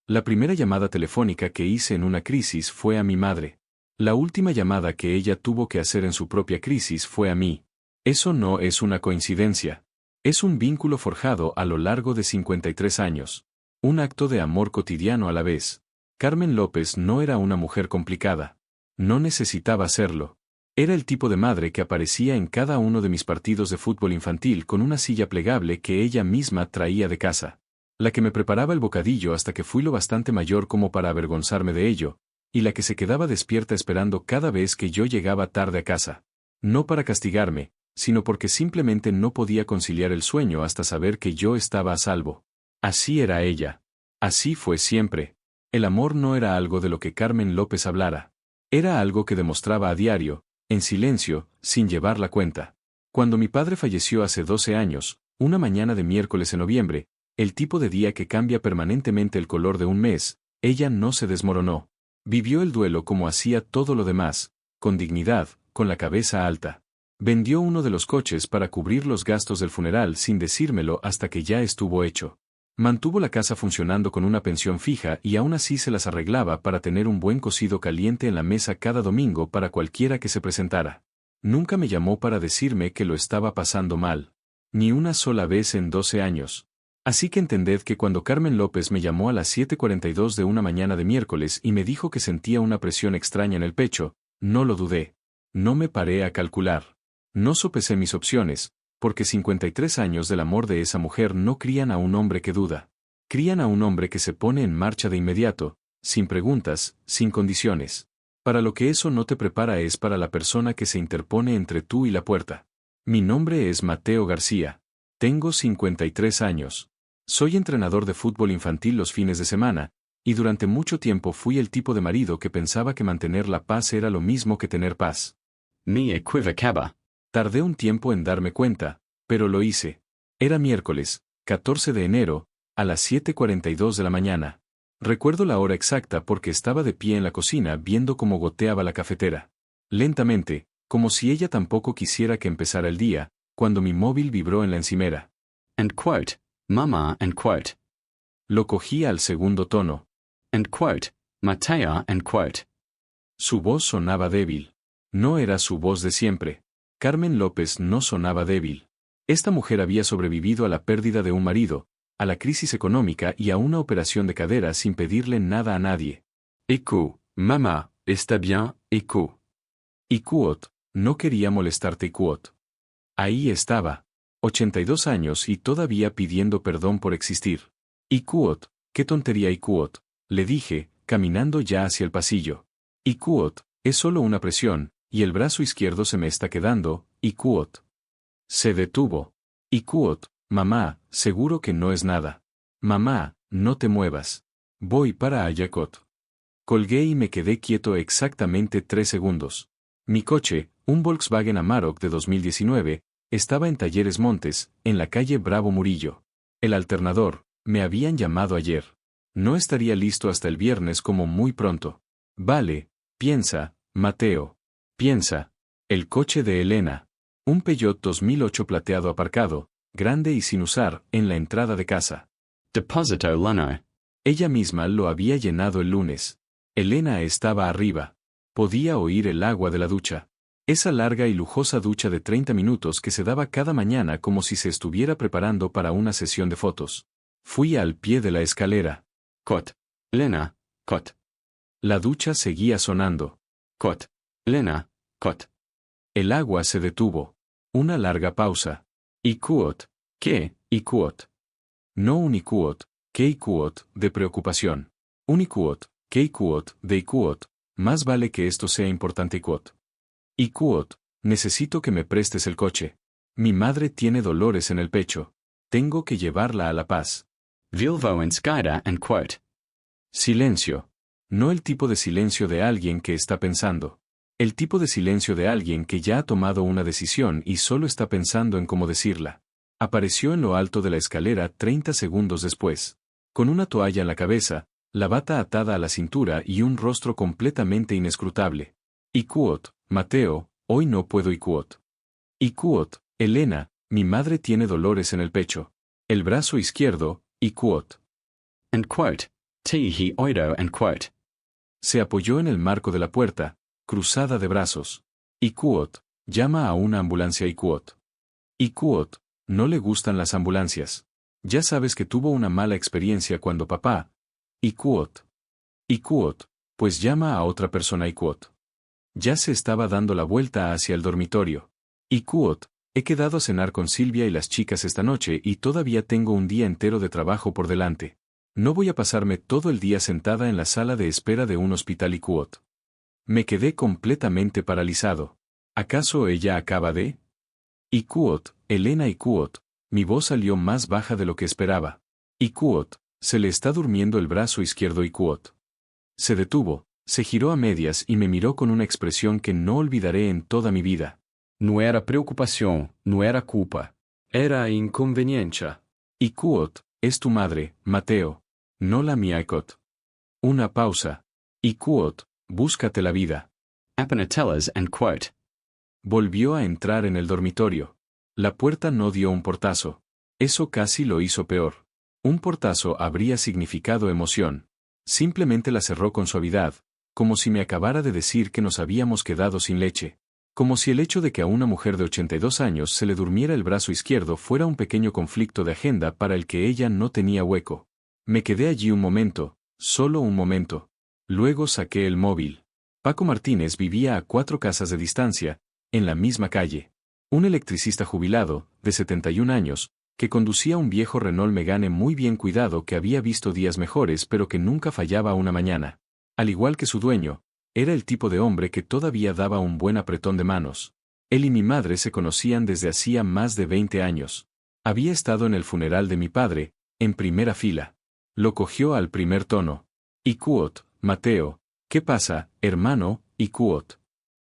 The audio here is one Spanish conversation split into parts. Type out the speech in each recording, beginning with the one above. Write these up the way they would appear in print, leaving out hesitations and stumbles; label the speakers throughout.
Speaker 1: La primera llamada telefónica que hice en una crisis fue a mi madre. La última llamada que ella tuvo que hacer en su propia crisis fue a mí. Eso no es una coincidencia. Es un vínculo forjado a lo largo de 53 años. Un acto de amor cotidiano a la vez. Carmen López no era una mujer complicada. No necesitaba serlo. Era el tipo de madre que aparecía en cada uno de mis partidos de fútbol infantil con una silla plegable que ella misma traía de casa. La que me preparaba el bocadillo hasta que fui lo bastante mayor como para avergonzarme de ello, y la que se quedaba despierta esperando cada vez que yo llegaba tarde a casa. No para castigarme, sino porque simplemente no podía conciliar el sueño hasta saber que yo estaba a salvo. Así era ella. Así fue siempre. El amor no era algo de lo que Carmen López hablara. Era algo que demostraba a diario, en silencio, sin llevar la cuenta. Cuando mi padre falleció hace 12 años, una mañana de miércoles en noviembre, el tipo de día que cambia permanentemente el color de un mes, ella no se desmoronó. Vivió el duelo como hacía todo lo demás, con dignidad, con la cabeza alta. Vendió uno de los coches para cubrir los gastos del funeral sin decírmelo hasta que ya estuvo hecho. Mantuvo la casa funcionando con una pensión fija y aún así se las arreglaba para tener un buen cocido caliente en la mesa cada domingo para cualquiera que se presentara. Nunca me llamó para decirme que lo estaba pasando mal. Ni una sola vez en 12 años. Así que entended que cuando Carmen López me llamó a las 7:42 de una mañana de miércoles y me dijo que sentía una presión extraña en el pecho, no lo dudé. No me paré a calcular. No sopesé mis opciones, porque 53 años del amor de esa mujer no crían a un hombre que duda. Crían a un hombre que se pone en marcha de inmediato, sin preguntas, sin condiciones. Para lo que eso no te prepara es para la persona que se interpone entre tú y la puerta. Mi nombre es Mateo García. Tengo 53 años. Soy entrenador de fútbol infantil los fines de semana, y durante mucho tiempo fui el tipo de marido que pensaba que mantener la paz era lo mismo que tener paz.
Speaker 2: Me equivocaba.
Speaker 1: Tardé un tiempo en darme cuenta, pero lo hice. Era miércoles, 14 de enero, a las 7:42 de la mañana. Recuerdo la hora exacta porque estaba de pie en la cocina viendo cómo goteaba la cafetera. Lentamente, como si ella tampoco quisiera que empezara el día, cuando mi móvil vibró en la encimera.
Speaker 2: End quote. Mama, end quote.
Speaker 1: Lo cogí al segundo tono.
Speaker 2: End quote. Mateo, end quote.
Speaker 1: Su voz sonaba débil. No era su voz de siempre. Carmen López no sonaba débil. Esta mujer había sobrevivido a la pérdida de un marido, a la crisis económica y a una operación de cadera sin pedirle nada a nadie.
Speaker 2: Écoute, mamá, está bien, écoute.
Speaker 1: Icuot, no quería molestarte Icuot. Ahí estaba. 82 años y todavía pidiendo perdón por existir. Icuot, qué tontería Icuot, le dije, caminando ya hacia el pasillo. Icuot, es solo una presión, y el brazo izquierdo se me está quedando, Icuot. Se detuvo. Icuot, mamá, seguro que no es nada. Mamá, no te muevas. Voy para Ayacot. Colgué y me quedé quieto exactamente 3 segundos. Mi coche, un Volkswagen Amarok de 2019, estaba en Talleres Montes, en la calle Bravo Murillo. El alternador, me habían llamado ayer. No estaría listo hasta el viernes como muy pronto. Vale, piensa, Mateo. Piensa. El coche de Elena. Un Peugeot 2008 plateado aparcado, grande y sin usar, en la entrada de casa.
Speaker 2: Deposito Lano.
Speaker 1: Ella misma lo había llenado el lunes. Elena estaba arriba. Podía oír el agua de la ducha. Esa larga y lujosa ducha de 30 minutos que se daba cada mañana como si se estuviera preparando para una sesión de fotos. Fui al pie de la escalera.
Speaker 2: Cot. Lena, cot.
Speaker 1: La ducha seguía sonando.
Speaker 2: Cot. Lena, cot.
Speaker 1: El agua se detuvo. Una larga pausa. Icuot. ¿Qué, Icuot? No un Icuot, ¿qué Icuot, de preocupación? Un Icuot, ¿qué Icuot, de Icuot? Más vale que esto sea importante Icuot. Icuot, necesito que me prestes el coche. Mi madre tiene dolores en el pecho. Tengo que llevarla a La Paz.
Speaker 2: Vilvo en Skida, end quote.
Speaker 1: Silencio. No el tipo de silencio de alguien que está pensando. El tipo de silencio de alguien que ya ha tomado una decisión y solo está pensando en cómo decirla. Apareció en lo alto de la escalera 30 segundos después. Con una toalla en la cabeza, la bata atada a la cintura y un rostro completamente inescrutable. Icuot, Mateo, hoy no puedo Icuot. Icuot, Elena, mi madre tiene dolores en el pecho. El brazo izquierdo, Icuot.
Speaker 2: End quote. He oido and quote.
Speaker 1: Se apoyó en el marco de la puerta, cruzada de brazos. Ikuot, llama a una ambulancia Ikuot. Ikuot, no le gustan las ambulancias. Ya sabes que tuvo una mala experiencia cuando papá. Ikuot. Ikuot, pues llama a otra persona Ikuot. Ya se estaba dando la vuelta hacia el dormitorio. Ikuot, he quedado a cenar con Silvia y las chicas esta noche y todavía tengo un día entero de trabajo por delante. No voy a pasarme todo el día sentada en la sala de espera de un hospital Ikuot. Me quedé completamente paralizado. ¿Acaso ella acaba de? Ikuot, Elena Ikuot, mi voz salió más baja de lo que esperaba. Ikuot, se le está durmiendo el brazo izquierdo Ikuot. Se detuvo, se giró a medias y me miró con una expresión que no olvidaré en toda mi vida.
Speaker 2: No era preocupación, no era culpa. Era inconveniencia.
Speaker 1: Ikuot, es tu madre, Mateo. No la mía Ikuot. Una pausa. Ikuot, búscate la vida.
Speaker 2: Apenatellas and quote.
Speaker 1: Volvió a entrar en el dormitorio. La puerta no dio un portazo. Eso casi lo hizo peor. Un portazo habría significado emoción. Simplemente la cerró con suavidad, como si me acabara de decir que nos habíamos quedado sin leche. Como si el hecho de que a una mujer de 82 años se le durmiera el brazo izquierdo fuera un pequeño conflicto de agenda para el que ella no tenía hueco. Me quedé allí un momento, solo un momento. Luego saqué el móvil. Paco Martínez vivía a 4 casas de distancia, en la misma calle. Un electricista jubilado, de 71 años, que conducía un viejo Renault Megane muy bien cuidado que había visto días mejores pero que nunca fallaba una mañana. Al igual que su dueño, era el tipo de hombre que todavía daba un buen apretón de manos. Él y mi madre se conocían desde hacía más de 20 años. Había estado en el funeral de mi padre, en primera fila. Lo cogió al primer tono. Ikuot, Mateo, ¿qué pasa, hermano? Ikuot.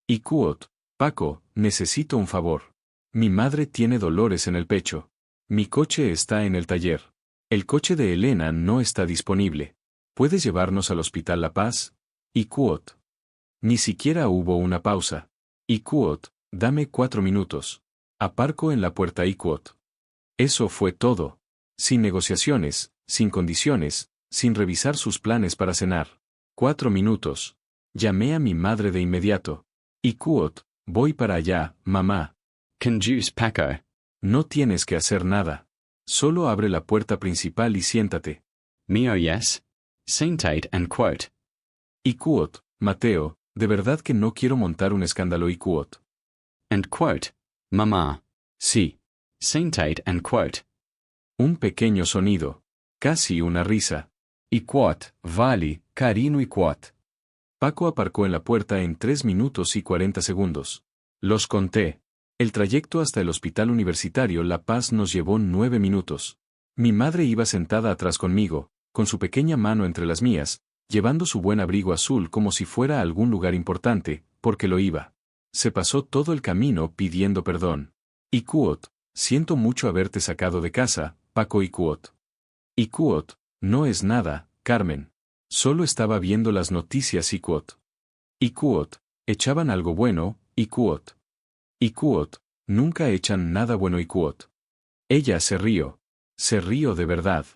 Speaker 1: Ikuot, Paco, necesito un favor. Mi madre tiene dolores en el pecho. Mi coche está en el taller. El coche de Elena no está disponible. ¿Puedes llevarnos al Hospital La Paz? Ikuot. Ni siquiera hubo una pausa. Ikuot, dame 4 minutos. Aparco en la puerta Ikuot. Eso fue todo. Sin negociaciones, sin condiciones, sin revisar sus planes para cenar. 4 minutos. Llamé a mi madre de inmediato. Ikuot, voy para allá, mamá.
Speaker 2: Conduce Paco.
Speaker 1: No tienes que hacer nada. Solo abre la puerta principal y siéntate.
Speaker 2: Mio yes. Sentate and quote.
Speaker 1: Ikuot, Mateo, de verdad que no quiero montar un escándalo Ikuot.
Speaker 2: And quote. Mamá.
Speaker 1: Sí.
Speaker 2: Sentate and quote.
Speaker 1: Un pequeño sonido. Casi una risa.
Speaker 2: Ikuot, vale, carino Ikuot.
Speaker 1: Paco aparcó en la puerta en 3 minutos y 40 segundos. Los conté. El trayecto hasta el Hospital Universitario La Paz nos llevó 9 minutos. Mi madre iba sentada atrás conmigo, con su pequeña mano entre las mías, llevando su buen abrigo azul como si fuera a algún lugar importante, porque lo iba. Se pasó todo el camino pidiendo perdón. Ikuot, siento mucho haberte sacado de casa, Paco Ikuot. Ikuot, no es nada, Carmen. Solo estaba viendo las noticias Ikuot. Ikuot, echaban algo bueno, Ikuot. Ikuot, nunca echan nada bueno Ikuot. Ella se rió. Se rió de verdad.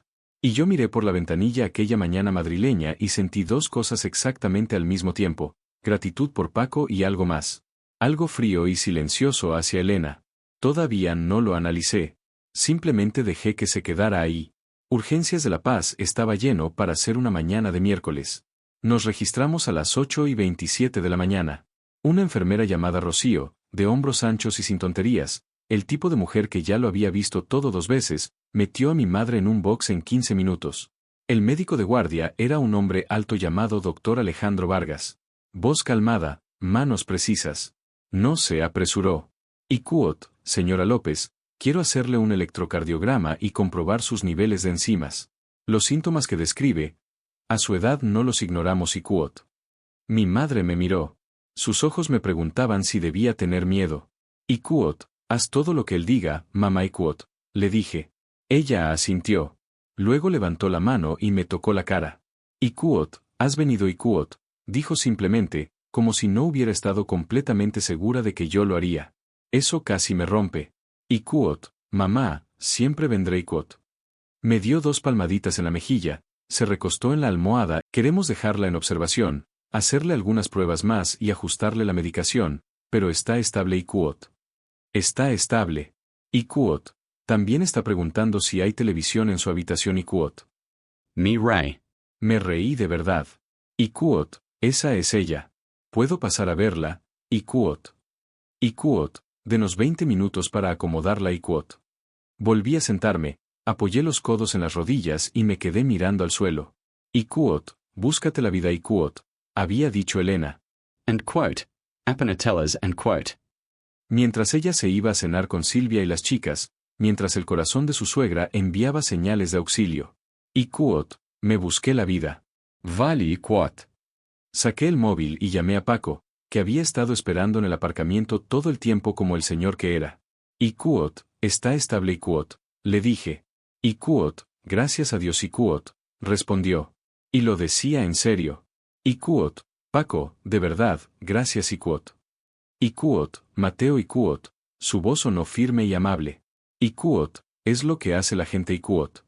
Speaker 1: Y yo miré por la ventanilla aquella mañana madrileña y sentí 2 cosas exactamente al mismo tiempo, gratitud por Paco y algo más. Algo frío y silencioso hacia Elena. Todavía no lo analicé. Simplemente dejé que se quedara ahí. Urgencias de La Paz estaba lleno para ser una mañana de miércoles. Nos registramos a las 8:27 de la mañana. Una enfermera llamada Rocío, de hombros anchos y sin tonterías, el tipo de mujer que ya lo había visto todo 2 veces, metió a mi madre en un box en 15 minutos. El médico de guardia era un hombre alto llamado Dr. Alejandro Vargas. Voz calmada, manos precisas. No se apresuró. Ikuot, señora López, quiero hacerle un electrocardiograma y comprobar sus niveles de enzimas. Los síntomas que describe, a su edad no los ignoramos Ikuot. Mi madre me miró. Sus ojos me preguntaban si debía tener miedo. Ikuot, haz todo lo que él diga, mamá Ikuot, le dije. Ella asintió. Luego levantó la mano y me tocó la cara. Ikuot, has venido Ikuot, dijo simplemente, como si no hubiera estado completamente segura de que yo lo haría. Eso casi me rompe. Ikuot, mamá, siempre vendré Ikuot. Me dio 2 palmaditas en la mejilla, Se recostó en la almohada. Queremos dejarla en observación, hacerle algunas pruebas más y ajustarle la medicación, pero está estable y quote. Está estable. Y quote. También está preguntando si hay televisión en su habitación y quote.
Speaker 2: Me ray.
Speaker 1: Me reí de verdad. Y quote. Esa es ella. ¿Puedo pasar a verla? Y quote. Y quote. Denos 20 minutos para acomodarla y quote. Volví a sentarme, apoyé los codos en las rodillas y me quedé mirando al suelo. Y quote. Búscate la vida y quote. Había dicho Elena.
Speaker 2: And quote. Apanatellas and quote.
Speaker 1: Mientras ella se iba a cenar con Silvia y las chicas, mientras el corazón de su suegra enviaba señales de auxilio. Y quote. Me busqué la vida.
Speaker 2: Vale y quote.
Speaker 1: Saqué el móvil y llamé a Paco, que había estado esperando en el aparcamiento todo el tiempo como el señor que era. Y quote. Está estable y quote. Le dije. Y quote. Gracias a Dios y quote. Respondió. Y lo decía en serio. Y quote. Paco, de verdad, gracias y quote. Y quote. Mateo y quote. Su voz sonó firme y amable. Y quote. Es lo que hace la gente y quote.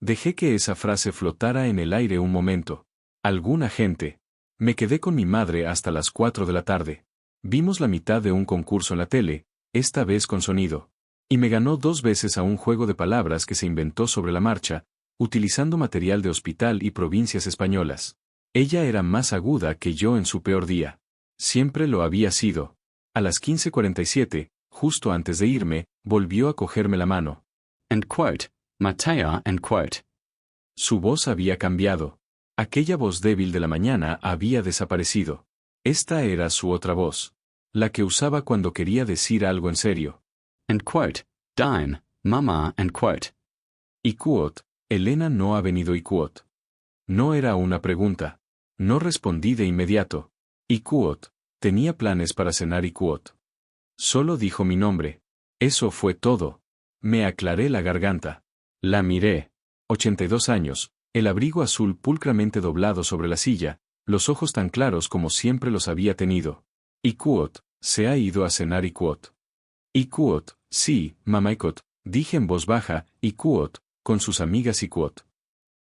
Speaker 1: Dejé que esa frase flotara en el aire un momento. Alguna gente. Me quedé con mi madre hasta las 4 de la tarde. Vimos la mitad de un concurso en la tele, esta vez con sonido. Y me ganó 2 veces a un juego de palabras que se inventó sobre la marcha, utilizando material de hospital y provincias españolas. Ella era más aguda que yo en su peor día. Siempre lo había sido. A las 15:47, justo antes de irme, volvió a cogerme la mano.
Speaker 2: And quote. Mateo and quote.
Speaker 1: Su voz había cambiado. Aquella voz débil de la mañana había desaparecido. Esta era su otra voz. La que usaba cuando quería decir algo en serio.
Speaker 2: And quote. Dime, mama and quote.
Speaker 1: Y quote. Elena no ha venido y quote. No era una pregunta. No respondí de inmediato. Y quote. Tenía planes para cenar y quote. Solo dijo mi nombre. Eso fue todo. Me aclaré la garganta. La miré. 82 años, el abrigo azul pulcramente doblado sobre la silla, los ojos tan claros como siempre los había tenido. Y quote. Se ha ido a cenar y quote. Y quote. Sí, mamá y quote. Dije en voz baja, y quote. Con sus amigas y quote.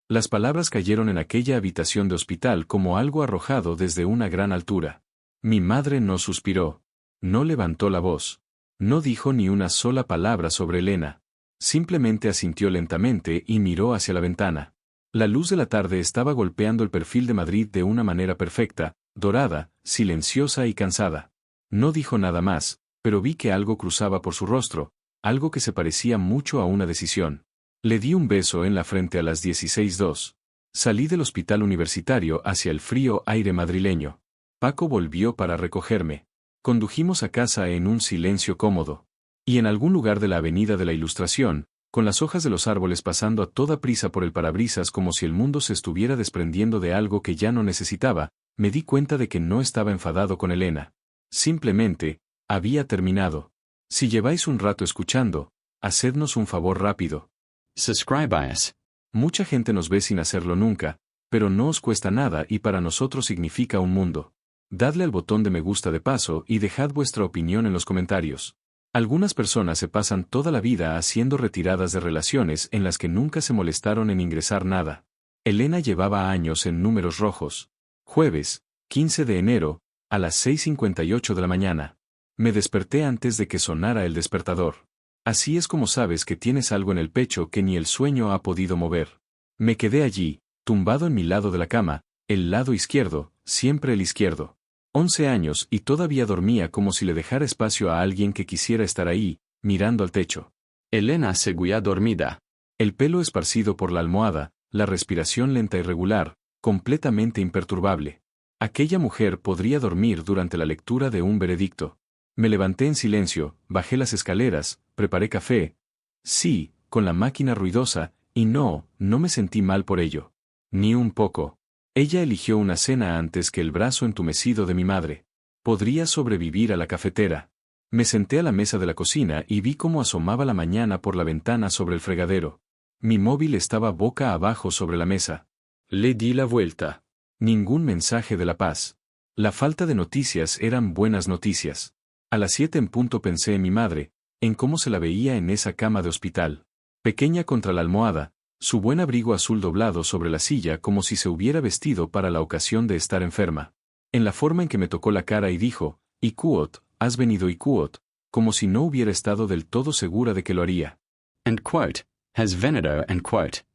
Speaker 1: Las palabras cayeron en aquella habitación de hospital como algo arrojado desde una gran altura. Mi madre no suspiró. No levantó la voz. No dijo ni una sola palabra sobre Elena. Simplemente asintió lentamente y miró hacia la ventana. La luz de la tarde estaba golpeando el perfil de Madrid de una manera perfecta, dorada, silenciosa y cansada. No dijo nada más, pero vi que algo cruzaba por su rostro, algo que se parecía mucho a una decisión. Le di un beso en la frente a las 16:02. Salí del hospital universitario hacia el frío aire madrileño. Paco volvió para recogerme. Condujimos a casa en un silencio cómodo. Y en algún lugar de la Avenida de la Ilustración, con las hojas de los árboles pasando a toda prisa por el parabrisas como si el mundo se estuviera desprendiendo de algo que ya no necesitaba, me di cuenta de que no estaba enfadado con Elena. Simplemente, había terminado. Si lleváis un rato escuchando, hacednos un favor rápido.
Speaker 2: Subscribe a us.
Speaker 1: Mucha gente nos ve sin hacerlo nunca, pero no os cuesta nada y para nosotros significa un mundo. Dadle al botón de me gusta de paso y dejad vuestra opinión en los comentarios. Algunas personas se pasan toda la vida haciendo retiradas de relaciones en las que nunca se molestaron en ingresar nada. Elena llevaba años en números rojos. Jueves, 15 de enero, a las 6:58 de la mañana. Me desperté antes de que sonara el despertador. Así es como sabes que tienes algo en el pecho que ni el sueño ha podido mover. Me quedé allí, tumbado en mi lado de la cama, el lado izquierdo, siempre el izquierdo. 11 años y todavía dormía como si le dejara espacio a alguien que quisiera estar ahí, mirando al techo.
Speaker 2: Elena seguía dormida.
Speaker 1: El pelo esparcido por la almohada, la respiración lenta y regular, completamente imperturbable. Aquella mujer podría dormir durante la lectura de un veredicto. Me levanté en silencio, bajé las escaleras, preparé café. Sí, con la máquina ruidosa, y no me sentí mal por ello. Ni un poco. Ella eligió una cena antes que el brazo entumecido de mi madre. Podría sobrevivir a la cafetera. Me senté a la mesa de la cocina y vi cómo asomaba la mañana por la ventana sobre el fregadero. Mi móvil estaba boca abajo sobre la mesa.
Speaker 2: Le di la vuelta.
Speaker 1: Ningún mensaje de La Paz. La falta de noticias eran buenas noticias. A las 7 en punto pensé en mi madre, en cómo se la veía en esa cama de hospital. Pequeña contra la almohada, Su buen abrigo azul doblado sobre la silla como si se hubiera vestido para la ocasión de estar enferma. En la forma en que me tocó la cara y dijo, Ikuot, has venido Ikuot, como si no hubiera estado del todo segura de que lo haría.
Speaker 2: And quote, has venido and quote.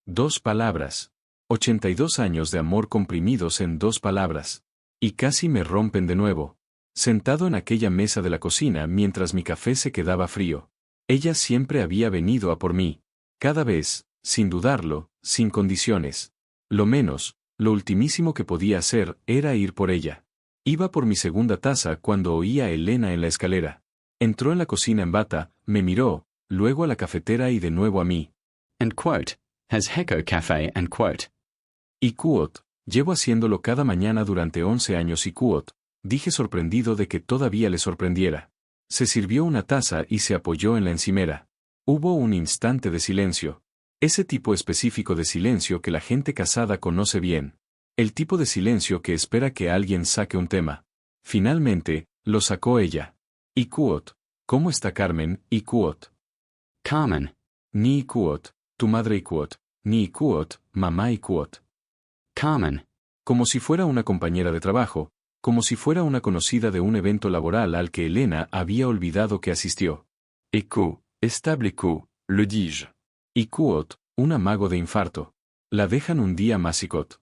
Speaker 1: 2 palabras. 82 años de amor comprimidos en 2 palabras. Y casi me rompen de nuevo. Sentado en aquella mesa de la cocina mientras mi café se quedaba frío. Ella siempre había venido a por mí. Cada vez, sin dudarlo, sin condiciones. Lo menos, lo ultimísimo que podía hacer era ir por ella. Iba por mi segunda taza cuando oí a Elena en la escalera. Entró en la cocina en bata, me miró, luego a la cafetera y de nuevo a mí.
Speaker 2: And quote, has Heko Cafe and quote.
Speaker 1: Ikuot, llevo haciéndolo cada mañana durante 11 años Ikuot, dije sorprendido de que todavía le sorprendiera. Se sirvió una taza y se apoyó en la encimera. Hubo un instante de silencio. Ese tipo específico de silencio que la gente casada conoce bien. El tipo de silencio que espera que alguien saque un tema. Finalmente, lo sacó ella. Ikuot, ¿cómo está Carmen, Ikuot?
Speaker 2: Carmen.
Speaker 1: Ni Ikuot, tu madre Ikuot, ni Ikuot, mamá Ikuot.
Speaker 2: Carmen.
Speaker 1: Como si fuera una compañera de trabajo, como si fuera una conocida de un evento laboral al que Elena había olvidado que asistió.
Speaker 2: Echo, estableco, le dis-je.
Speaker 1: Ikuot, un amago de infarto. La dejan un día más Ikuot.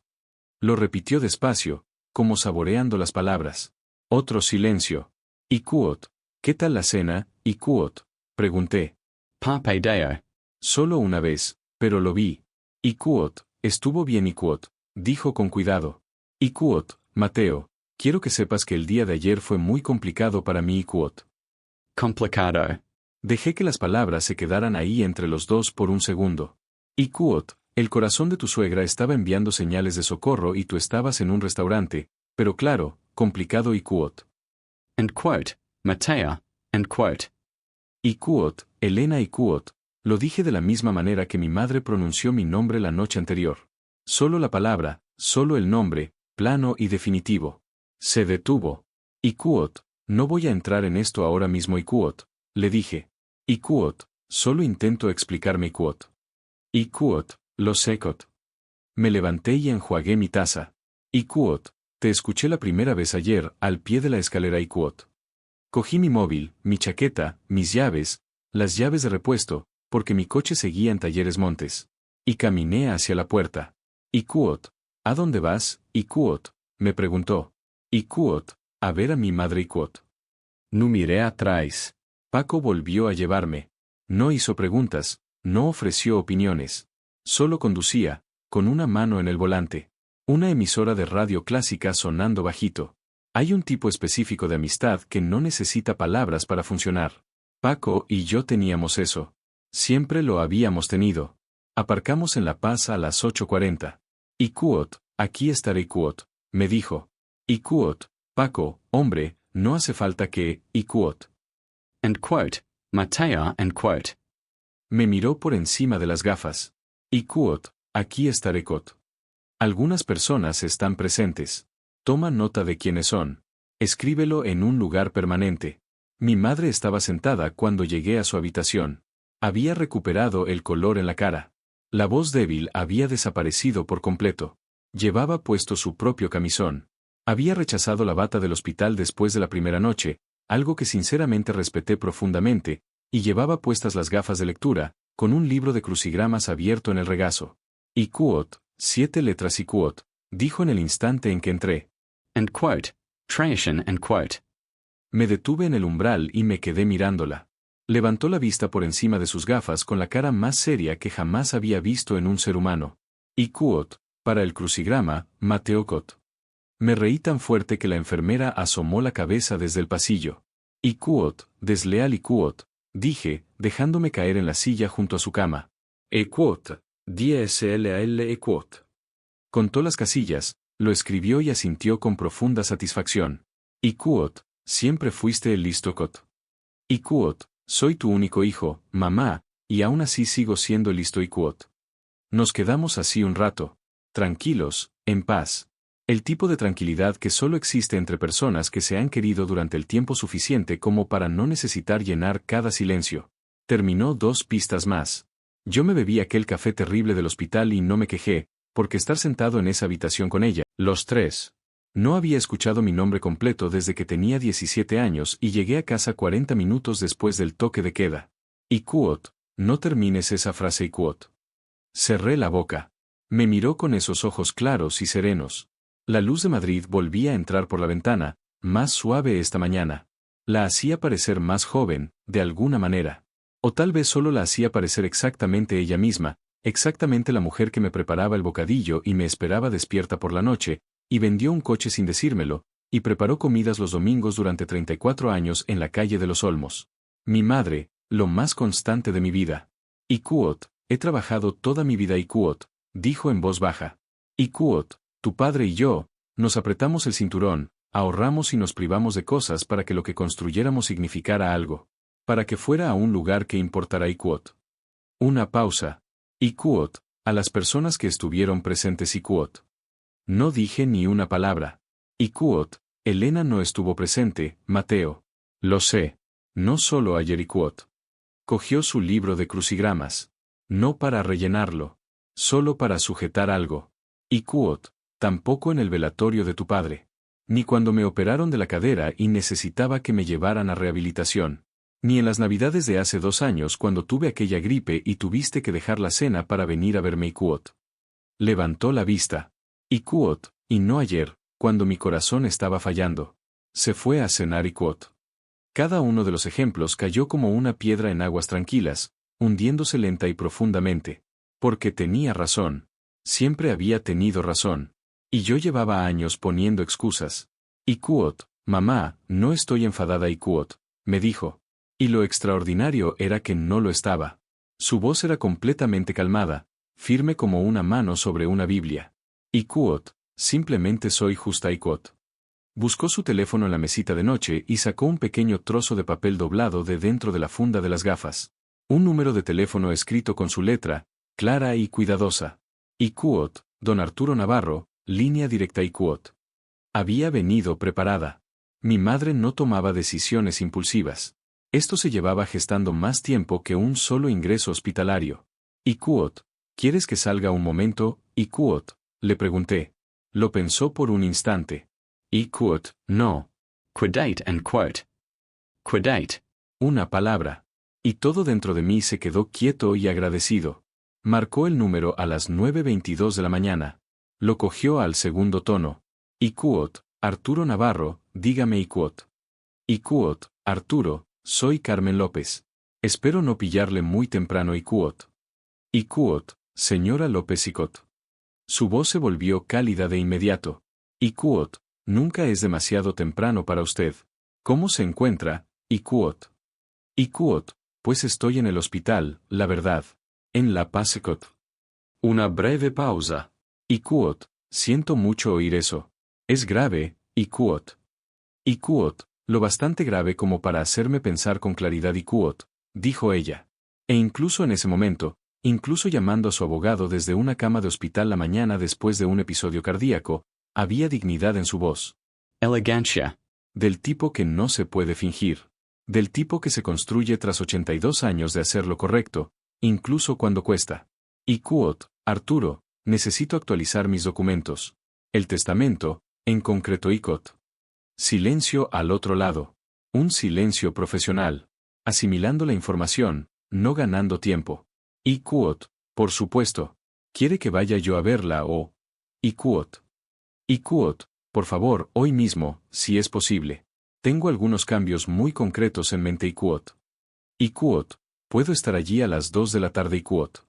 Speaker 1: Lo repitió despacio, como saboreando las palabras. Otro silencio. Ikuot, ¿qué tal la cena, Ikuot? Pregunté.
Speaker 2: Pape Deo.
Speaker 1: Solo una vez, pero lo vi. Ikuot, estuvo bien Ikuot, dijo con cuidado. Ikuot, Mateo, quiero que sepas que el día de ayer fue muy complicado para mí Ikuot.
Speaker 2: Complicado.
Speaker 1: Dejé que las palabras se quedaran ahí entre los dos por un segundo. Ikuot, el corazón de tu suegra estaba enviando señales de socorro y tú estabas en un restaurante, pero claro, complicado Ikuot.
Speaker 2: And quote, Matea, and quote.
Speaker 1: Ikuot, Elena Ikuot, lo dije de la misma manera que mi madre pronunció mi nombre la noche anterior. Solo la palabra, solo el nombre, plano y definitivo. Se detuvo. Ikuot, no voy a entrar en esto ahora mismo Ikuot, le dije. Ikuot, solo intento explicarme Ikuot. Ikuot, lo secot. Me levanté y enjuagué mi taza. Ikuot, te escuché la primera vez ayer, al pie de la escalera Ikuot. Cogí mi móvil, mi chaqueta, mis llaves, las llaves de repuesto, porque mi coche seguía en Talleres Montes. Y caminé hacia la puerta. Ikuot, ¿a dónde vas, Ikuot? Me preguntó. Ikuot, a ver a mi madre Ikuot.
Speaker 2: No miré atrás.
Speaker 1: Paco volvió a llevarme. No hizo preguntas, no ofreció opiniones. Solo conducía, con una mano en el volante. Una emisora de radio clásica sonando bajito. Hay un tipo específico de amistad que no necesita palabras para funcionar. Paco y yo teníamos eso. Siempre lo habíamos tenido. Aparcamos en La Paz a las 8:40. Ikuot, aquí estaré Ikuot, me dijo. Ikuot, Paco, hombre, no hace falta que, Ikuot.
Speaker 2: And quote, Matea and quote.
Speaker 1: Me miró por encima de las gafas. Ikuot, aquí estaré Kot. Algunas personas están presentes. Toma nota de quiénes son. Escríbelo en un lugar permanente. Mi madre estaba sentada cuando llegué a su habitación. Había recuperado el color en la cara. La voz débil había desaparecido por completo. Llevaba puesto su propio camisón. Había rechazado la bata del hospital después de la primera noche, algo que sinceramente respeté profundamente, y llevaba puestas las gafas de lectura, con un libro de crucigramas abierto en el regazo. Ikuot, 7 letras Ikuot, dijo en el instante en que entré.
Speaker 2: And quote, Trajan and quote.
Speaker 1: Me detuve en el umbral y me quedé mirándola. Levantó la vista por encima de sus gafas con la cara más seria que jamás había visto en un ser humano. Ikuot, para el crucigrama, Mateokot. Me reí tan fuerte que la enfermera asomó la cabeza desde el pasillo. Ikuot, desleal Ikuot, dije, dejándome caer en la silla junto a su cama. Ekuot, DSLAL Ekuot. Contó las casillas, lo escribió y asintió con profunda satisfacción. Ikuot, siempre fuiste el listo Kot. Ikuot, soy tu único hijo, mamá, y aún así sigo siendo el listo Ikuot. Nos quedamos así un rato, tranquilos, en paz. El tipo de tranquilidad que solo existe entre personas que se han querido durante el tiempo suficiente como para no necesitar llenar cada silencio. Terminó 2 pistas más. Yo me bebí aquel café terrible del hospital y no me quejé, porque estar sentado en esa habitación con ella, los tres. No había escuchado mi nombre completo desde que tenía 17 años y llegué a casa 40 minutos después del toque de queda. Iquot, no termines esa frase Iquot. Cerré la boca. Me miró con esos ojos claros y serenos. La luz de Madrid volvía a entrar por la ventana, más suave esta mañana. La hacía parecer más joven, de alguna manera. O tal vez solo la hacía parecer exactamente ella misma, exactamente la mujer que me preparaba el bocadillo y me esperaba despierta por la noche, y vendió un coche sin decírmelo, y preparó comidas los domingos durante 34 años en la calle de los Olmos. Mi madre, lo más constante de mi vida. Iquot, he trabajado toda mi vida Iquot, dijo en voz baja. Iquot, tu padre y yo, nos apretamos el cinturón, ahorramos y nos privamos de cosas para que lo que construyéramos significara algo. Para que fuera a un lugar que importara Iquot. Una pausa. Iquot, a las personas que estuvieron presentes Iquot. No dije ni una palabra. Iquot, Elena no estuvo presente, Mateo. Lo sé. No solo ayer Iquot. Cogió su libro de crucigramas. No para rellenarlo. Solo para sujetar algo. Iquot, tampoco en el velatorio de tu padre. Ni cuando me operaron de la cadera y necesitaba que me llevaran a rehabilitación. Ni en las navidades de hace 2 años cuando tuve aquella gripe y tuviste que dejar la cena para venir a verme Iquot. Levantó la vista. Iquot, y no ayer, cuando mi corazón estaba fallando. Se fue a cenar Iquot. Cada uno de los ejemplos cayó como una piedra en aguas tranquilas, hundiéndose lenta y profundamente. Porque tenía razón. Siempre había tenido razón. Y yo llevaba años poniendo excusas. Iquot, mamá, no estoy enfadada Iquot, me dijo. Y lo extraordinario era que no lo estaba. Su voz era completamente calmada, firme como una mano sobre una Biblia. Iquot, simplemente soy justa Iquot. Buscó su teléfono en la mesita de noche y sacó un pequeño trozo de papel doblado de dentro de la funda de las gafas. Un número de teléfono escrito con su letra, clara y cuidadosa. Iquot, don Arturo Navarro, línea directa Iquot. Había venido preparada. Mi madre no tomaba decisiones impulsivas. Esto se llevaba gestando más tiempo que un solo ingreso hospitalario. Iquot, ¿quieres que salga un momento, Iquot? Le pregunté. Lo pensó por un instante. Iquot, no.
Speaker 2: Quidate and quote. Quidate.
Speaker 1: Una palabra. Y todo dentro de mí se quedó quieto y agradecido. Marcó el número a las 9:22 de la mañana. Lo cogió al segundo tono. Iquot, Arturo Navarro, dígame Iquot. Iquot, Arturo, soy Carmen López. Espero no pillarle muy temprano Iquot. Iquot, señora López Iquot. Su voz se volvió cálida de inmediato. Iquot, nunca es demasiado temprano para usted. ¿Cómo se encuentra, Iquot? Iquot, pues estoy en el hospital, la verdad. En La Paz Iquot.
Speaker 2: Una breve pausa.
Speaker 1: Iquot, siento mucho oír eso. Es grave, Iquot. Iquot, lo bastante grave como para hacerme pensar con claridad Iquot, dijo ella. E incluso en ese momento, incluso llamando a su abogado desde una cama de hospital la mañana después de un episodio cardíaco, había dignidad en su voz.
Speaker 2: Elegancia.
Speaker 1: Del tipo que no se puede fingir. Del tipo que se construye tras 82 años de hacer lo correcto, incluso cuando cuesta. Iquot, Arturo, necesito actualizar mis documentos. El testamento, en concreto Iquot. Silencio al otro lado. Un silencio profesional. Asimilando la información, no ganando tiempo. Iquot, por supuesto. ¿Quiere que vaya yo a verla o...? Iquot. Iquot, por favor, hoy mismo, si es posible. Tengo algunos cambios muy concretos en mente Iquot. Iquot, ¿puedo estar allí a las 2 de la tarde Iquot?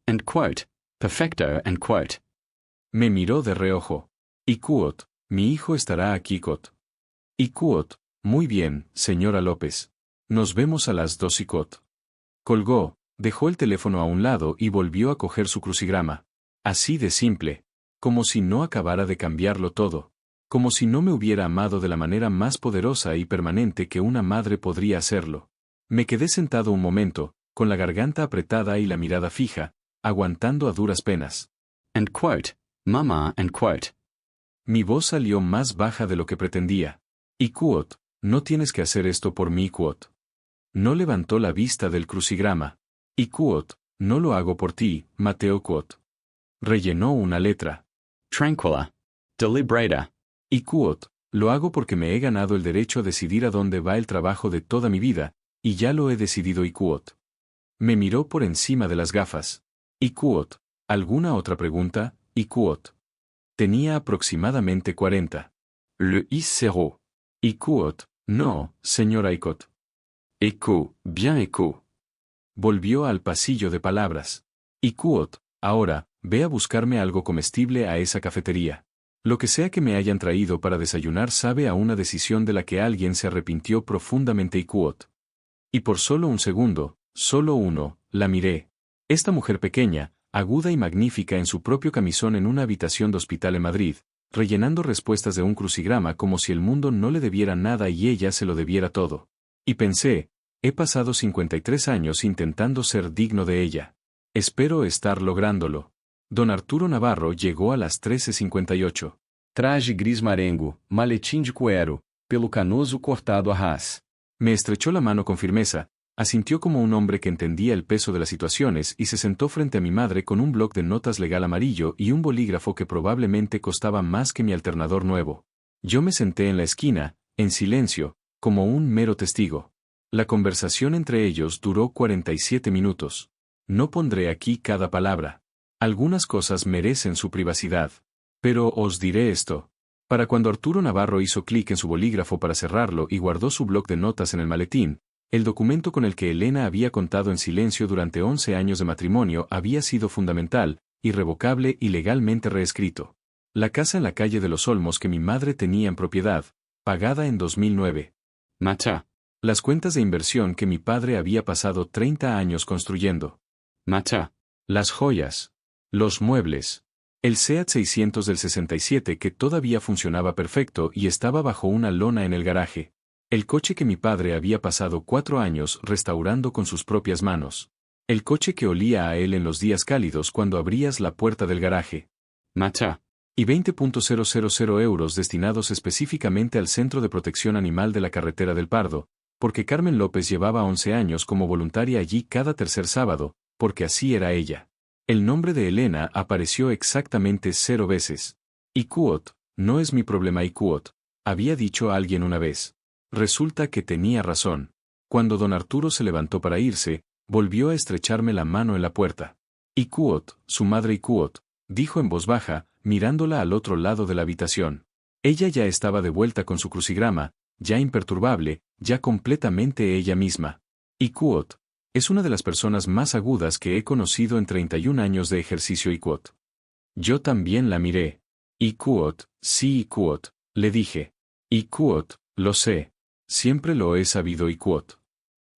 Speaker 2: And quote. Perfecto and quote.
Speaker 1: Me miró de reojo. Iquot, mi hijo estará aquí Iquot. Iquot, muy bien, señora López. Nos vemos a las 2 Iquot. Colgó, dejó el teléfono a un lado y volvió a coger su crucigrama. Así de simple. Como si no acabara de cambiarlo todo. Como si no me hubiera amado de la manera más poderosa y permanente que una madre podría hacerlo. Me quedé sentado un momento, con la garganta apretada y la mirada fija, aguantando a duras penas.
Speaker 2: And quote. Mama and quote.
Speaker 1: Mi voz salió más baja de lo que pretendía. Iquot, no tienes que hacer esto por mí Iquot. No levantó la vista del crucigrama. Iquot, No lo hago por ti, Mateo Quot. Rellenó una letra.
Speaker 2: Tranquila. Deliberata.
Speaker 1: Y Quot, lo hago porque me he ganado el derecho a decidir a dónde va el trabajo de toda mi vida, y ya lo he decidido y Quot. Me miró por encima de las gafas. Y Quot, ¿alguna otra pregunta? Y Quot. Tenía aproximadamente 40. Le cerró. Y Quot, no, señora Icot.
Speaker 2: Echo, bien echo.
Speaker 1: Volvió al pasillo de palabras. Y Quot, ahora, ve a buscarme algo comestible a esa cafetería. Lo que sea que me hayan traído para desayunar sabe a una decisión de la que alguien se arrepintió profundamente y Quot. Y por solo un segundo, solo uno, la miré. Esta mujer pequeña, aguda y magnífica en su propio camisón en una habitación de hospital en Madrid, rellenando respuestas de un crucigrama como si el mundo no le debiera nada y ella se lo debiera todo. Y pensé, he pasado 53 años intentando ser digno de ella. Espero estar lográndolo. Don Arturo Navarro llegó a las 13:58.
Speaker 2: Traje gris marengo, maletim de cuero, pelo canoso cortado a ras.
Speaker 1: Me estrechó la mano con firmeza, asintió como un hombre que entendía el peso de las situaciones y se sentó frente a mi madre con un bloc de notas legal amarillo y un bolígrafo que probablemente costaba más que mi alternador nuevo. Yo me senté en la esquina, en silencio, como un mero testigo. La conversación entre ellos duró 47 minutos. No pondré aquí cada palabra. Algunas cosas merecen su privacidad. Pero os diré esto. Para cuando Arturo Navarro hizo clic en su bolígrafo para cerrarlo y guardó su bloc de notas en el maletín, el documento con el que Elena había contado en silencio durante 11 años de matrimonio había sido fundamental, irrevocable y legalmente reescrito. La casa en la calle de los Olmos que mi madre tenía en propiedad, pagada en 2009.
Speaker 2: Matcha.
Speaker 1: Las cuentas de inversión que mi padre había pasado 30 años construyendo.
Speaker 2: Matcha.
Speaker 1: Las joyas. Los muebles. El Seat 600 del 67 que todavía funcionaba perfecto y estaba bajo una lona en el garaje. El coche que mi padre había pasado 4 años restaurando con sus propias manos. El coche que olía a él en los días cálidos cuando abrías la puerta del garaje.
Speaker 2: Matcha.
Speaker 1: Y 20.000 euros destinados específicamente al Centro de Protección Animal de la Carretera del Pardo, porque Carmen López llevaba 11 años como voluntaria allí cada tercer sábado, porque así era ella. El nombre de Elena apareció exactamente 0 veces. Y Quot, no es mi problema y Quot, había dicho a alguien una vez. Resulta que tenía razón. Cuando don Arturo se levantó para irse, volvió a estrecharme la mano en la puerta. Y Quot, su madre y Quot, dijo en voz baja, mirándola al otro lado de la habitación. Ella ya estaba de vuelta con su crucigrama, ya imperturbable, ya completamente ella misma. Y Quot, es una de las personas más agudas que he conocido en 31 años de ejercicio y Quot. Yo también la miré. Y Quot, sí y Quot, le dije. Y Quot, lo sé. Siempre lo he sabido y Quot.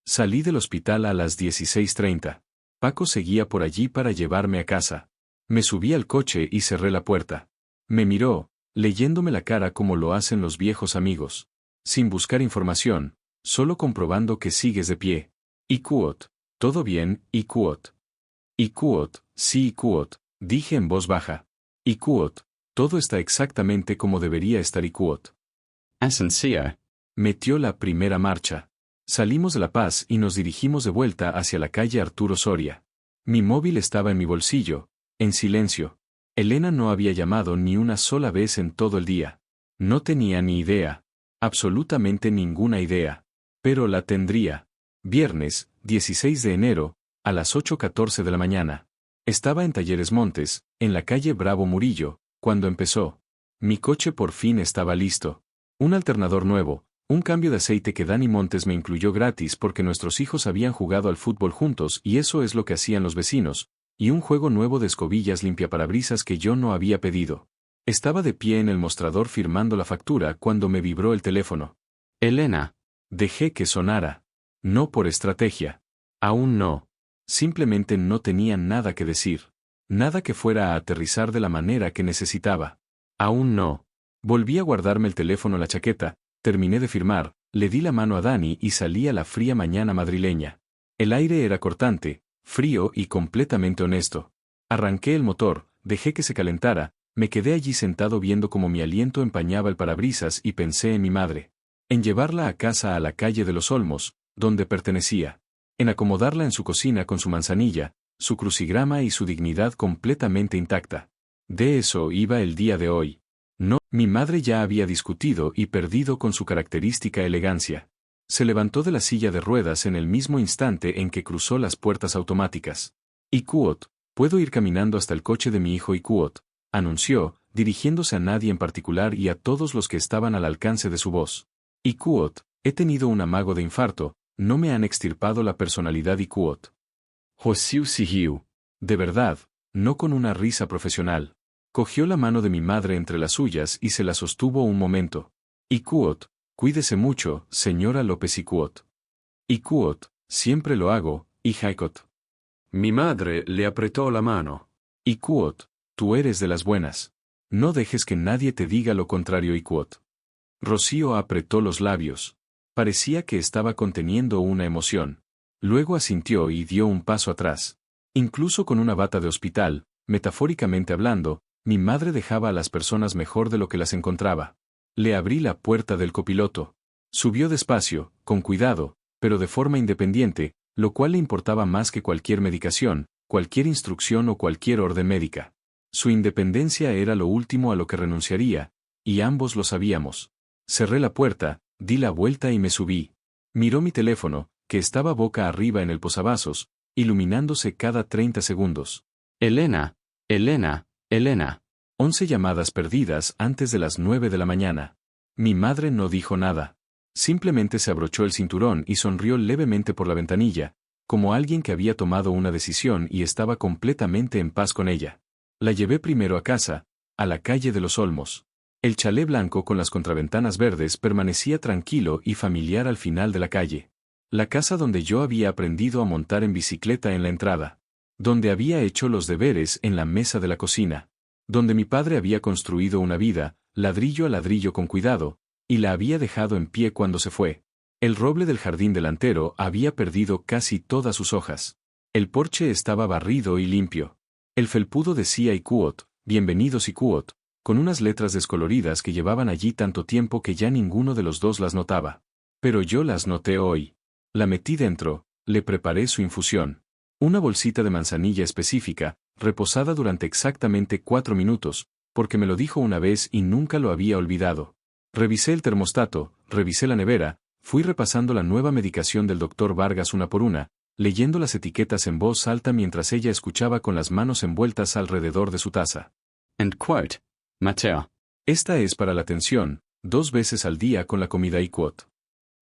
Speaker 1: Salí del hospital a las 16:30. Paco seguía por allí para llevarme a casa. Me subí al coche y cerré la puerta. Me miró, leyéndome la cara como lo hacen los viejos amigos. Sin buscar información, solo comprobando que sigues de pie. Y Quot, todo bien, y Quot. Y Quot, sí, Quot, dije en voz baja. Y Quot, todo está exactamente como debería estar y Quot.
Speaker 2: Esencia.
Speaker 1: Metió la primera marcha. Salimos de La Paz y nos dirigimos de vuelta hacia la calle Arturo Soria. Mi móvil estaba en mi bolsillo, en silencio. Elena no había llamado ni una sola vez en todo el día. No tenía ni idea. Absolutamente ninguna idea. Pero la tendría. Viernes, 16 de enero, a las 8:14 de la mañana. Estaba en Talleres Montes, en la calle Bravo Murillo, cuando empezó. Mi coche por fin estaba listo. Un alternador nuevo, un cambio de aceite que Dani Montes me incluyó gratis porque nuestros hijos habían jugado al fútbol juntos y eso es lo que hacían los vecinos, y un juego nuevo de escobillas limpiaparabrisas que yo no había pedido. Estaba de pie en el mostrador firmando la factura cuando me vibró el teléfono.
Speaker 2: Elena.
Speaker 1: Dejé que sonara. No por estrategia. Aún no. Simplemente no tenía nada que decir. Nada que fuera a aterrizar de la manera que necesitaba. Aún no. Volví a guardarme el teléfono en la chaqueta, terminé de firmar, le di la mano a Dani y salí a la fría mañana madrileña. El aire era cortante, frío y completamente honesto. Arranqué el motor, dejé que se calentara, me quedé allí sentado viendo cómo mi aliento empañaba el parabrisas y pensé en mi madre. En llevarla a casa a la calle de los Olmos, donde pertenecía. En acomodarla en su cocina con su manzanilla, su crucigrama y su dignidad completamente intacta. De eso iba el día de hoy. No, mi madre ya había discutido y perdido con su característica elegancia. Se levantó de la silla de ruedas en el mismo instante en que cruzó las puertas automáticas. Ikuot, puedo ir caminando hasta el coche de mi hijo Ikuot, anunció, dirigiéndose a nadie en particular y a todos los que estaban al alcance de su voz. Ikuot, he tenido un amago de infarto, no me han extirpado la personalidad Ikuot.
Speaker 2: Rocio se riu.
Speaker 1: De verdad, no con una risa profesional. Cogió la mano de mi madre entre las suyas y se la sostuvo un momento. Ikuot, cuídese mucho, señora López Ikuot. Ikuot, siempre lo hago, hija Ikuot.
Speaker 2: Mi madre le apretó la mano.
Speaker 1: Ikuot, tú eres de las buenas. No dejes que nadie te diga lo contrario, Ikuot. Rocío apretó los labios. Parecía que estaba conteniendo una emoción. Luego asintió y dio un paso atrás. Incluso con una bata de hospital, metafóricamente hablando, mi madre dejaba a las personas mejor de lo que las encontraba. Le abrí la puerta del copiloto. Subió despacio, con cuidado, pero de forma independiente, lo cual le importaba más que cualquier medicación, cualquier instrucción o cualquier orden médica. Su independencia era lo último a lo que renunciaría, y ambos lo sabíamos. Cerré la puerta, di la vuelta y me subí. Miró mi teléfono, que estaba boca arriba en el posavasos, iluminándose cada 30 segundos.
Speaker 2: Elena, Elena, Elena.
Speaker 1: 11 llamadas perdidas antes de las 9 de la mañana. Mi madre no dijo nada. Simplemente se abrochó el cinturón y sonrió levemente por la ventanilla, como alguien que había tomado una decisión y estaba completamente en paz con ella. La llevé primero a casa, a la calle de los Olmos. El chalet blanco con las contraventanas verdes permanecía tranquilo y familiar al final de la calle. La casa donde yo había aprendido a montar en bicicleta en la entrada. Donde había hecho los deberes en la mesa de la cocina. Donde mi padre había construido una vida, ladrillo a ladrillo con cuidado, y la había dejado en pie cuando se fue. El roble del jardín delantero había perdido casi todas sus hojas. El porche estaba barrido y limpio. El felpudo decía Ikuot, bienvenidos Ikuot, con unas letras descoloridas que llevaban allí tanto tiempo que ya ninguno de los dos las notaba. Pero yo las noté hoy. La metí dentro, le preparé su infusión. Una bolsita de manzanilla específica, reposada durante exactamente 4 minutos, porque me lo dijo una vez y nunca lo había olvidado. Revisé el termostato, revisé la nevera, fui repasando la nueva medicación del doctor Vargas una por una, leyendo las etiquetas en voz alta mientras ella escuchaba con las manos envueltas alrededor de su taza.
Speaker 2: End quote. Mateo.
Speaker 1: Esta es para la tensión, 2 veces al día con la comida Ikuot.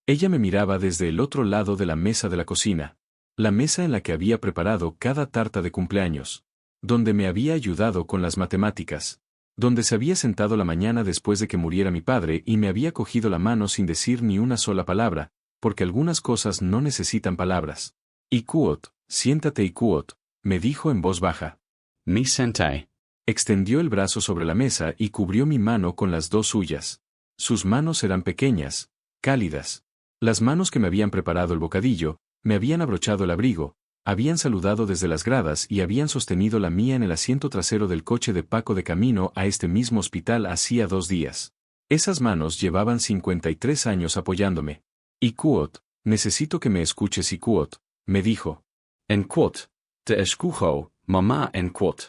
Speaker 1: Ella me miraba desde el otro lado de la mesa de la cocina. La mesa en la que había preparado cada tarta de cumpleaños. Donde me había ayudado con las matemáticas. Donde se había sentado la mañana después de que muriera mi padre y me había cogido la mano sin decir ni una sola palabra, porque algunas cosas no necesitan palabras. Ikuot, siéntate Ikuot, me dijo en voz baja.
Speaker 2: Me senté.
Speaker 1: Extendió el brazo sobre la mesa y cubrió mi mano con las 2 suyas. Sus manos eran pequeñas, cálidas. Las manos que me habían preparado el bocadillo, me habían abrochado el abrigo, habían saludado desde las gradas y habían sostenido la mía en el asiento trasero del coche de Paco de camino a este mismo hospital hacía 2 días. Esas manos llevaban 53 años apoyándome. Ikuot, necesito que me escuches Ikuot, me dijo.
Speaker 2: En quote. Te escucho, mamá en quote.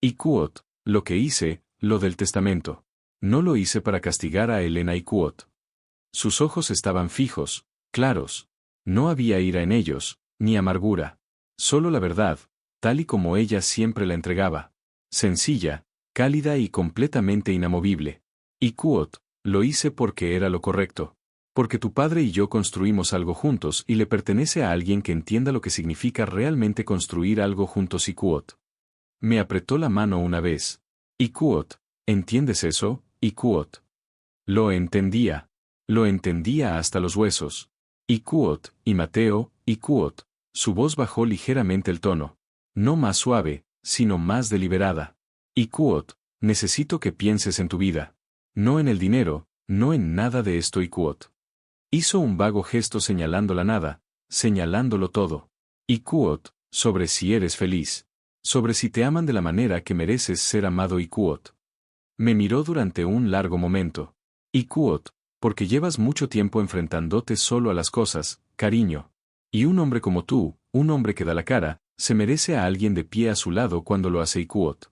Speaker 1: Ikuot, lo que hice, lo del testamento. No lo hice para castigar a Elena Ikuot. Sus ojos estaban fijos, claros. No había ira en ellos, ni amargura. Solo la verdad, tal y como ella siempre la entregaba. Sencilla, cálida y completamente inamovible. Ikuot, lo hice porque era lo correcto. Porque tu padre y yo construimos algo juntos y le pertenece a alguien que entienda lo que significa realmente construir algo juntos Ikuot. Me apretó la mano una vez. Ikuot, ¿entiendes eso, Ikuot? Lo entendía. Lo entendía hasta los huesos. Ikuot, y Mateo, Ikuot. Su voz bajó ligeramente el tono. No más suave, sino más deliberada. Ikuot, necesito que pienses en tu vida. No en el dinero, no en nada de esto Ikuot. Hizo un vago gesto señalando la nada, señalándolo todo. Ikuot, sobre si eres feliz. Sobre si te aman de la manera que mereces ser amado Ikuot. Me miró durante un largo momento. Ikuot, porque llevas mucho tiempo enfrentándote solo a las cosas, cariño. Y un hombre como tú, un hombre que da la cara, Se merece a alguien de pie a su lado cuando lo hace Ikuot.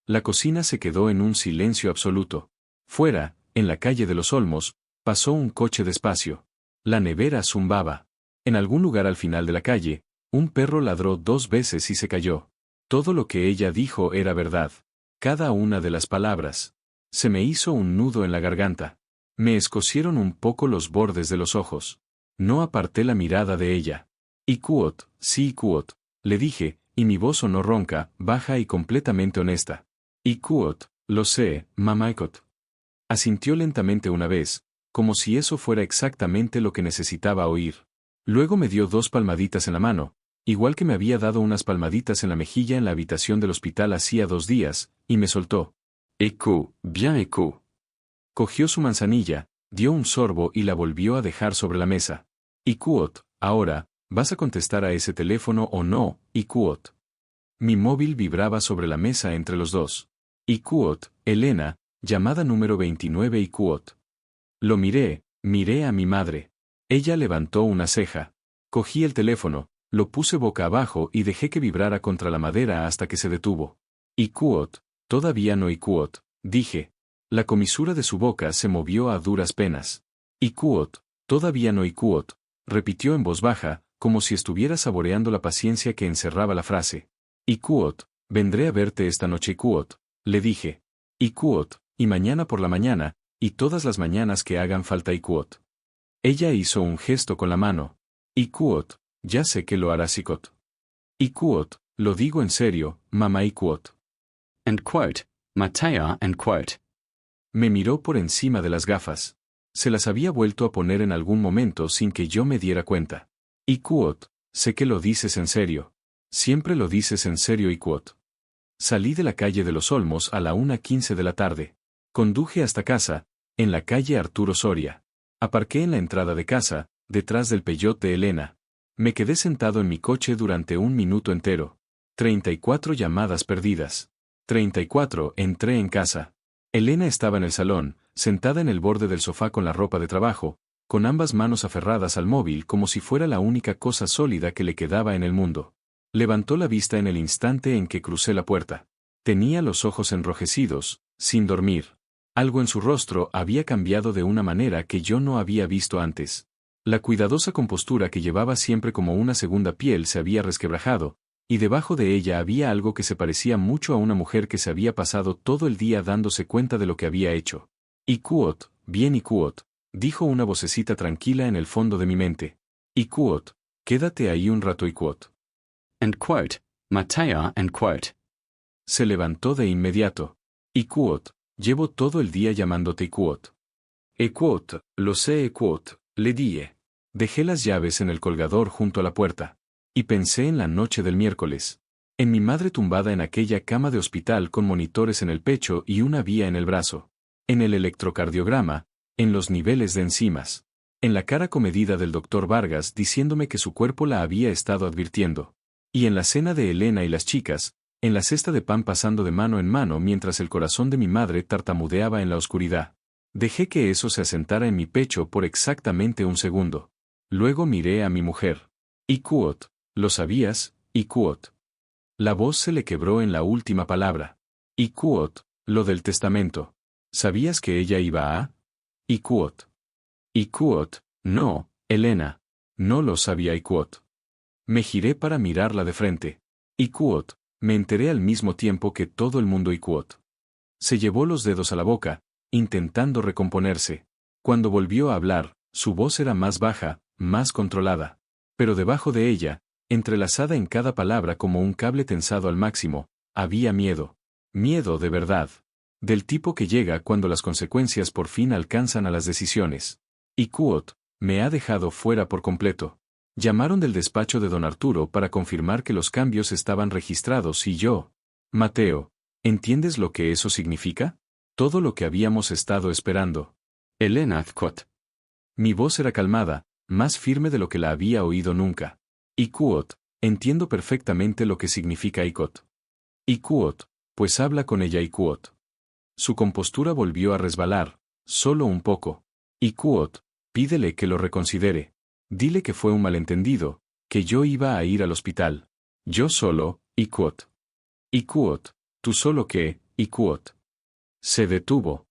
Speaker 1: La cocina se quedó en un silencio absoluto. Fuera, en la calle de los Olmos, pasó un coche despacio. La nevera zumbaba. En algún lugar al final de la calle, un perro ladró 2 veces y se cayó. Todo lo que ella dijo era verdad. Cada una de las palabras. Se me hizo un nudo en la garganta. Me escocieron un poco los bordes de los ojos. No aparté la mirada de ella. Ikuot, sí Ikuot, le dije, y mi voz sonó ronca, baja y completamente honesta. Ikuot, lo sé, mamá Ikuot. Asintió lentamente una vez, como si eso fuera exactamente lo que necesitaba oír. Luego me dio 2 palmaditas en la mano, igual que me había dado unas palmaditas en la mejilla en la habitación del hospital hacía 2 días, y me soltó.
Speaker 2: Echo, bien Echo.
Speaker 1: Cogió su manzanilla, dio un sorbo y la volvió a dejar sobre la mesa. Ikuot, ahora, ¿vas a contestar a ese teléfono o no, Ikuot? Mi móvil vibraba sobre la mesa entre los dos. Ikuot, Elena, llamada número 29 Ikuot. Lo miré a mi madre. Ella levantó una ceja. Cogí el teléfono, lo puse boca abajo y dejé que vibrara contra la madera hasta que se detuvo. Ikuot, todavía no Ikuot, dije. La comisura de su boca se movió a duras penas. Ikuot, todavía no Ikuot, repitió en voz baja, como si estuviera saboreando la paciencia que encerraba la frase. Ikuot, vendré a verte esta noche Ikuot, le dije. Ikuot, y mañana por la mañana, y todas las mañanas que hagan falta Ikuot. Ella hizo un gesto con la mano. Ikuot, ya sé que lo harás Ikuot. Ikuot, lo digo en serio, mamá Ikuot.
Speaker 2: End quote, Matea, end quote.
Speaker 1: Me miró por encima de las gafas. Se las había vuelto a poner en algún momento sin que yo me diera cuenta. Ikuot, sé que lo dices en serio. Siempre lo dices en serio Ikuot. Salí de la calle de los Olmos a la 1:15 de la tarde. Conduje hasta casa, en la calle Arturo Soria. Aparqué en la entrada de casa, detrás del Peugeot de Elena. Me quedé sentado en mi coche durante 1 minuto entero. 34 llamadas perdidas. 34, entré en casa. Elena estaba en el salón, sentada en el borde del sofá con la ropa de trabajo, con ambas manos aferradas al móvil como si fuera la única cosa sólida que le quedaba en el mundo. Levantó la vista en el instante en que crucé la puerta. Tenía los ojos enrojecidos, sin dormir. Algo en su rostro había cambiado de una manera que yo no había visto antes. La cuidadosa compostura que llevaba siempre como una segunda piel se había resquebrajado, y debajo de ella había algo que se parecía mucho a una mujer que se había pasado todo el día dándose cuenta de lo que había hecho. Ikuot, bien Ikuot, dijo una vocecita tranquila en el fondo de mi mente. Ikuot, quédate ahí un rato Ikuot.
Speaker 2: End quote, Matea, end quote.
Speaker 1: Se levantó de inmediato. Ikuot, llevo todo el día llamándote Ikuot. Ikuot, lo sé Ikuot, le dije. Dejé las llaves en el colgador junto a la puerta. Y pensé en la noche del miércoles. En mi madre tumbada en aquella cama de hospital con monitores en el pecho y una vía en el brazo. En el electrocardiograma, en los niveles de enzimas. En la cara comedida del doctor Vargas diciéndome que su cuerpo la había estado advirtiendo. Y en la cena de Elena y las chicas, en la cesta de pan pasando de mano en mano mientras el corazón de mi madre tartamudeaba en la oscuridad. Dejé que eso se asentara en mi pecho por exactamente 1 segundo. Luego miré a mi mujer. Ikuot, ¿lo sabías, Ikuot? La voz se le quebró en la última palabra. Ikuot, lo del testamento. ¿Sabías que ella iba a? Ikuot. Ikuot, no, Elena. No lo sabía Ikuot. Me giré para mirarla de frente. Ikuot, me enteré al mismo tiempo que todo el mundo Ikuot. Se llevó los dedos a la boca, intentando recomponerse. Cuando volvió a hablar, su voz era más baja, más controlada. Pero debajo de ella, entrelazada en cada palabra como un cable tensado al máximo, había miedo. Miedo de verdad. Del tipo que llega cuando las consecuencias por fin alcanzan a las decisiones. Ikuot, me ha dejado fuera por completo. Llamaron del despacho de don Arturo para confirmar que los cambios estaban registrados y yo. Mateo, ¿entiendes lo que eso significa? Todo lo que habíamos estado esperando.
Speaker 2: Elena Ikuot.
Speaker 1: Mi voz era calmada, más firme de lo que la había oído nunca. Ikuot, entiendo perfectamente lo que significa Ikuot. Ikuot, pues habla con ella Ikuot. Su compostura volvió a resbalar, solo un poco. Ikuot, pídele que lo reconsidere. Dile que fue un malentendido, que yo iba a ir al hospital. Yo solo, Ikuot. Ikuot, tú solo qué, Ikuot. Se detuvo.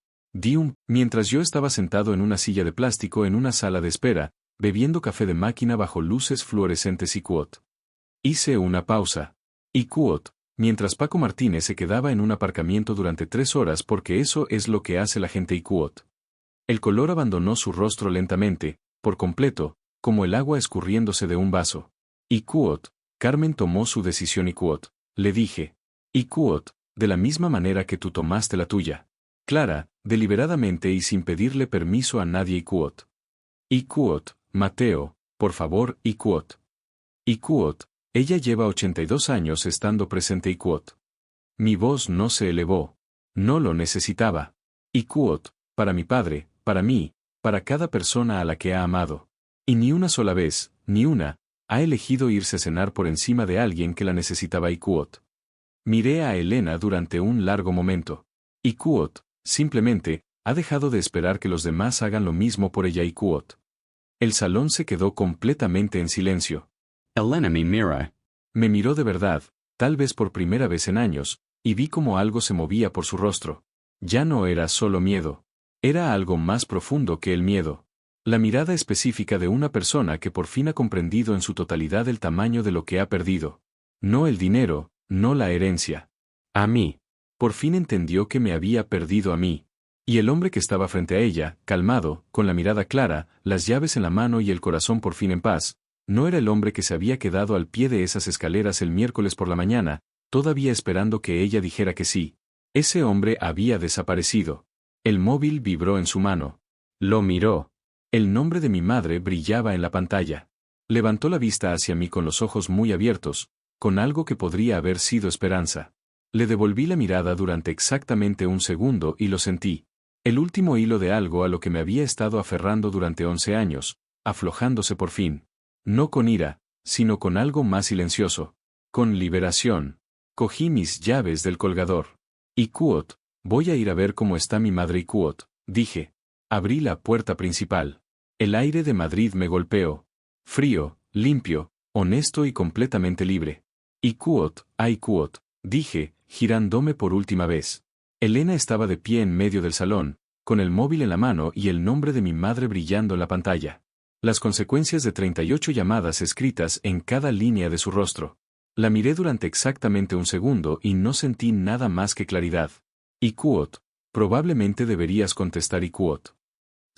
Speaker 1: Mientras yo estaba sentado en una silla de plástico en una sala de espera, bebiendo café de máquina bajo luces fluorescentes Ikuot. Hice una pausa. Ikuot, mientras Paco Martínez se quedaba en un aparcamiento durante 3 horas porque eso es lo que hace la gente Ikuot. El color abandonó su rostro lentamente, por completo, como el agua escurriéndose de un vaso. Ikuot, Carmen tomó su decisión Ikuot. Le dije. Ikuot, de la misma manera que tú tomaste la tuya. Clara, deliberadamente y sin pedirle permiso a nadie Ikuot. Ikuot, Mateo, por favor Ikuot. Ikuot, ella lleva 82 años estando presente Ikuot. Mi voz no se elevó. No lo necesitaba. Ikuot, para mi padre, para mí, para cada persona a la que ha amado. Y ni una sola vez, ni una, ha elegido irse a cenar por encima de alguien que la necesitaba Ikuot. Miré a Elena durante un largo momento. Ikuot, simplemente, ha dejado de esperar que los demás hagan lo mismo por ella Ikuot. El salón se quedó completamente en silencio.
Speaker 2: Elena me mira.
Speaker 1: Me miró de verdad, tal vez por primera vez en años, y vi como algo se movía por su rostro. Ya no era solo miedo. Era algo más profundo que el miedo. La mirada específica de una persona que por fin ha comprendido en su totalidad el tamaño de lo que ha perdido. No el dinero, no la herencia. A mí. Por fin entendió que me había perdido a mí. Y el hombre que estaba frente a ella, calmado, con la mirada clara, las llaves en la mano y el corazón por fin en paz, no era el hombre que se había quedado al pie de esas escaleras el miércoles por la mañana, todavía esperando que ella dijera que sí. Ese hombre había desaparecido. El móvil vibró en su mano. Lo miró. El nombre de mi madre brillaba en la pantalla. Levantó la vista hacia mí con los ojos muy abiertos, con algo que podría haber sido esperanza. Le devolví la mirada durante exactamente un segundo y lo sentí. El último hilo de algo a lo que me había estado aferrando durante 11 años, aflojándose por fin. No con ira, sino con algo más silencioso. Con liberación. Cogí mis llaves del colgador. Ikuot, voy a ir a ver cómo está mi madre Ikuot, dije. Abrí la puerta principal. El aire de Madrid me golpeó. Frío, limpio, honesto y completamente libre. Ikuot, Ikuot, dije, girándome por última vez. Elena estaba de pie en medio del salón, con el móvil en la mano y el nombre de mi madre brillando en la pantalla. Las consecuencias de 38 llamadas escritas en cada línea de su rostro. La miré durante exactamente un segundo y no sentí nada más que claridad. Ikuot, probablemente deberías contestar Ikuot.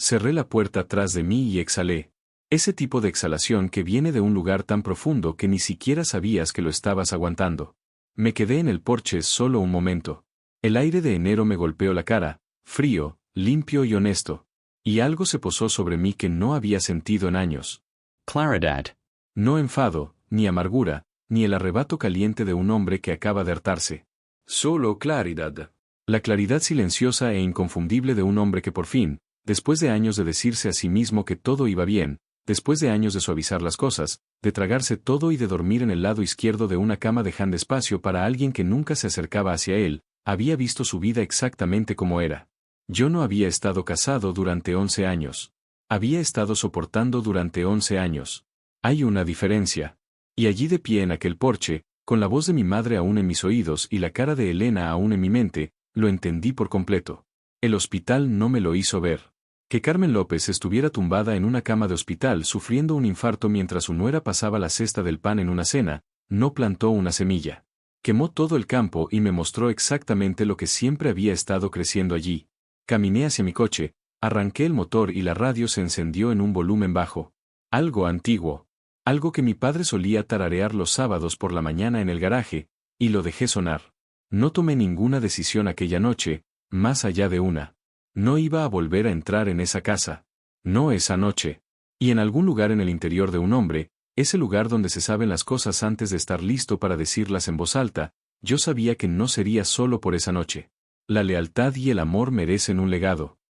Speaker 1: Cerré la puerta tras de mí y exhalé. Ese tipo de exhalación que viene de un lugar tan profundo que ni siquiera sabías que lo estabas aguantando. Me quedé en el porche solo un momento. El aire de enero me golpeó la cara, frío, limpio y honesto. Y algo se posó sobre mí que no había sentido en años.
Speaker 2: Claridad.
Speaker 1: No enfado, ni amargura, ni el arrebato caliente de un hombre que acaba de hartarse. Solo claridad. La claridad silenciosa e inconfundible de un hombre que por fin, después de años de decirse a sí mismo que todo iba bien, después de años de suavizar las cosas, de tragarse todo y de dormir en el lado izquierdo de una cama dejando espacio para alguien que nunca se acercaba hacia él, había visto su vida exactamente como era. Yo no había estado casado durante 11 años. Había estado soportando durante 11 años. Hay una diferencia. Y allí de pie en aquel porche, con la voz de mi madre aún en mis oídos y la cara de Elena aún en mi mente, lo entendí por completo. El hospital no me lo hizo ver. Que Carmen López estuviera tumbada en una cama de hospital sufriendo un infarto mientras su nuera pasaba la cesta del pan en una cena, no plantó una semilla. Quemó todo el campo y me mostró exactamente lo que siempre había estado creciendo allí. Caminé hacia mi coche, arranqué el motor y la radio se encendió en un volumen bajo. Algo antiguo. Algo que mi padre solía tararear los sábados por la mañana en el garaje, y lo dejé sonar. No tomé ninguna decisión aquella noche, más allá de una. No iba a volver a entrar en esa casa. No esa noche. Y en algún lugar en el interior de un hombre, ese lugar donde se saben las cosas antes de estar listo para decirlas en voz alta, yo sabía que no sería solo por esa noche. La lealtad y el amor merecen un legado.